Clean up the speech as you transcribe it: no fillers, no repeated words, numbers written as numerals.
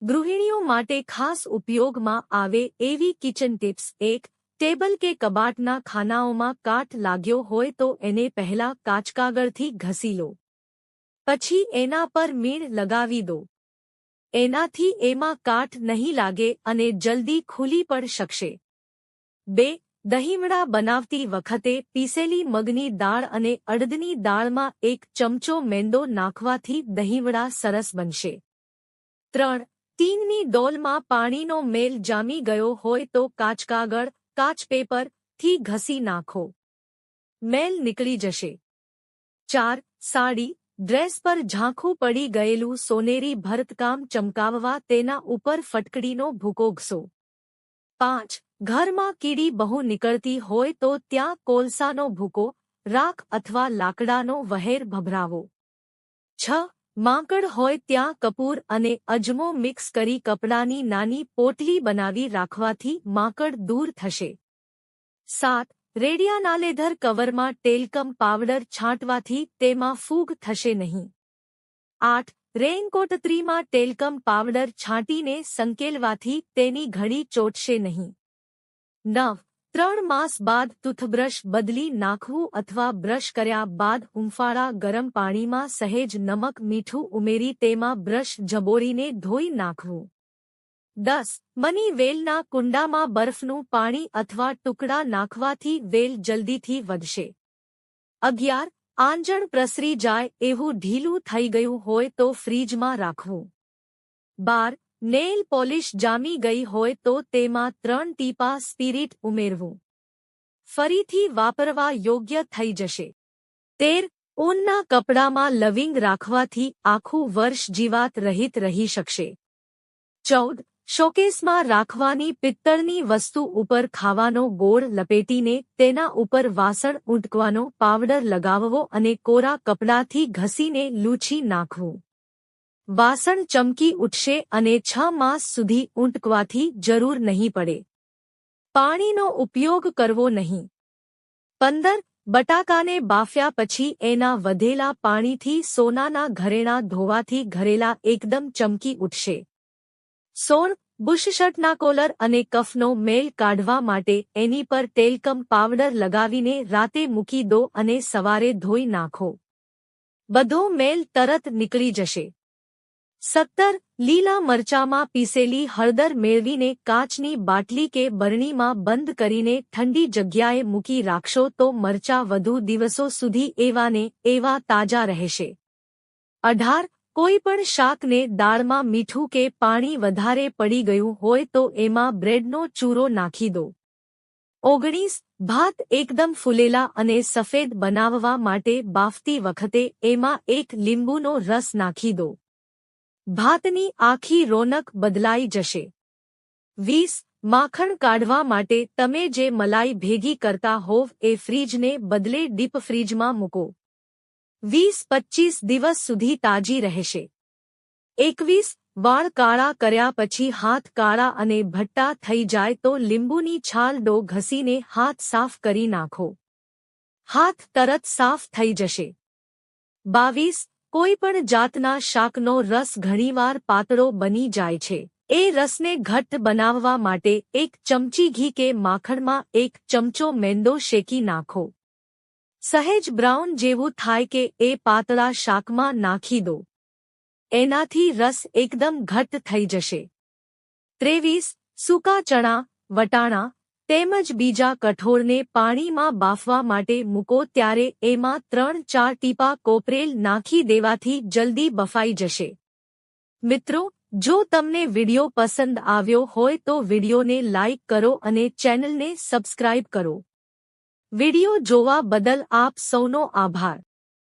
ગૃહિણીઓ માટે ખાસ ઉપયોગમાં આવે એવી કિચન ટિપ્સ 1. ટેબલ કે કબાટના ખાનાઓમાં કાટ લાગ્યો હોય તો એને પહેલા કાચકાગળથી ઘસી લો. પછી એના પર મીણ લગાવી દો. એનાથી એમાં કાટ નહીં લાગે અને જલ્દી ખુલી પણ શકશે. 2. દહીંવડા બનાવતી વખતે પીસેલી મગની દાળ અને અડદની દાળમાં 1 ચમચો મેંદો નાખવાથી દહીંવડા સરસ બનશે. 3. ટીનની ડોલમાં પાણીનો મેલ જામી ગયો હોય તો કાચકાગળ, કાચપેપર થી ઘસી નાખો. મેલ નીકળી જશે. 4. સાડી, ડ્રેસ પર ઝાંખું પડી ગયેલું સોનેરી ભરતકામ ચમકાવવા તેના ઉપર ફટકડીનો ભૂકો ઘસો. 5. ઘરમાં કીડી બહુ નીકળતી હોય તો ત્યાં કોલસાનો ભૂકો, રાખ અથવા લાકડાનો વહેર ભભરાવો. 6. માંકડ હોય ત્યાં કપૂર અને અજમો મિક્સ કરી કપડાની નાની પોટલી બનાવી રાખવાથી માંકડ દૂર થશે. 7. રેડિયાના લેધર કવરમાં ટેલ્કમ પાવડર છાંટવાથી તેમાં ફૂગ થશે નહીં. 8. રેઇનકોટત્રીમાં ટેલ્કમ પાવડર છાંટીને સંકેલવાથી તેની ઘડી ચોટશે નહીં. 9. 3 માસ બાદ ટૂથબ્રશ બદલી નાખવું અથવા બ્રશ કર્યા બાદ હૂંફાળા ગરમ પાણીમાં સહેજ નમક મીઠું ઉમેરી તેમાં બ્રશ જબોળીને ધોઈ નાખવું. 10. મની વેલના કુંડામાં બરફનું પાણી અથવા ટુકડા નાખવાથી વેલ જલ્દીથી વધશે. 11. આંજણ પ્રસરી જાય એવું ઢીલું થઈ ગયું હોય તો ફ્રીજમાં રાખવું. 12. નેઇલ પોલિશ જામી ગઈ હોય તો તેમાં 3 ટીપા સ્પિરિટ ઉમેરવું. ફરીથી વાપરવા યોગ્ય થઈ જશે. 13. ઊનના કપડામાં લવિંગ રાખવાથી આખું વર્ષ જીવાત રહિત રહી શકશે. 14. શોકેસમાં રાખવાની પિત્તળની વસ્તુ ઉપર ખાવાનો ગોળ લપેટીને તેના ઉપર વાસણ ઊંટકવાનો પાવડર લગાવવો અને કોરા કપડાથી ઘસીને લૂછી નાખવું. વાસણ ચમકી ઉઠશે અને 6 માસ સુધી ઊંટકવાથી જરૂર નહીં પડે. પાણીનો ઉપયોગ કરવો નહીં. 15. બટાકાને બાફ્યા પછી એના વધેલા પાણીથી સોનાના ઘરેણાં ધોવાથી ઘરેલા એકદમ ચમકી ઉઠશે. 16. બુશશર્ટના કોલર અને કફનો મેલ કાઢવા માટે એની પર ટેલ્કમ પાવડર લગાવીને રાતે મૂકી દો અને સવારે ધોઈ નાખો. બધો મેલ તરત નીકળી જશે. 17. લીલા મરચામાં પીસેલી હળદર મેળવીને કાચની બાટલી કે બરણીમાં બંધ કરીને ઠંડી જગ્યાએ મૂકી રાખશો તો મરચાં વધુ દિવસો સુધી એવાને એવા તાજા રહેશે. 18. કોઈ પણ શાકને દાળમાં મીઠું કે પાણી વધારે પડી ગયું હોય તો એમાં બ્રેડનો ચૂરો નાખી દો. 19. ભાત એકદમ ફૂલેલા અને સફેદ બનાવવા માટે બાફતી વખતે એમાં 1 લીંબુનો રસ નાખી દો. ભાતની આખી રોનક બદલાઈ જશે. 20. માખણ કાઢવા માટે તમે જે મલાઈ ભેગી કરતા હોવ એ ફ્રીજને બદલે ડીપ ફ્રીજમાં મૂકો. 20-25 દિવસ સુધી તાજી રહેશે. 21. વાળ કાળા કર્યા પછી હાથ કાળા અને ભટ્ટા થઈ જાય તો લીંબુની છાલ ડો ઘસીને હાથ સાફ કરી નાખો. હાથ તરત સાફ થઈ જશે. 22. કોઈ પણ જાતના શાકનો રસ ઘણીવાર પાતળો બની જાય છે. એ રસને ઘટ્ટ બનાવવા માટે 1 ચમચી ઘી કે માખણમાં 1 ચમચો મેંદો શેકી નાખો. સહેજ બ્રાઉન જેવું થાય કે એ પાતળા શાકમાં નાખી દો. એનાથી રસ એકદમ ઘટ્ટ થઈ જશે. 23. સૂકા ચણા, વટાણા તેમજ બીજા કઠોળને પાણીમાં બાફવા માટે મૂકો ત્યારે એમાં 3-4 ટીપા કોપરેલ નાખી દેવાથી જલ્દી બફાઈ જશે. મિત્રો, જો તમને વિડિયો પસંદ આવ્યો હોય તો વિડિયોને લાઇક કરો અને ચેનલને સબસ્ક્રાઇબ કરો. વિડિયો જોવા બદલ આપ સૌનો આભાર.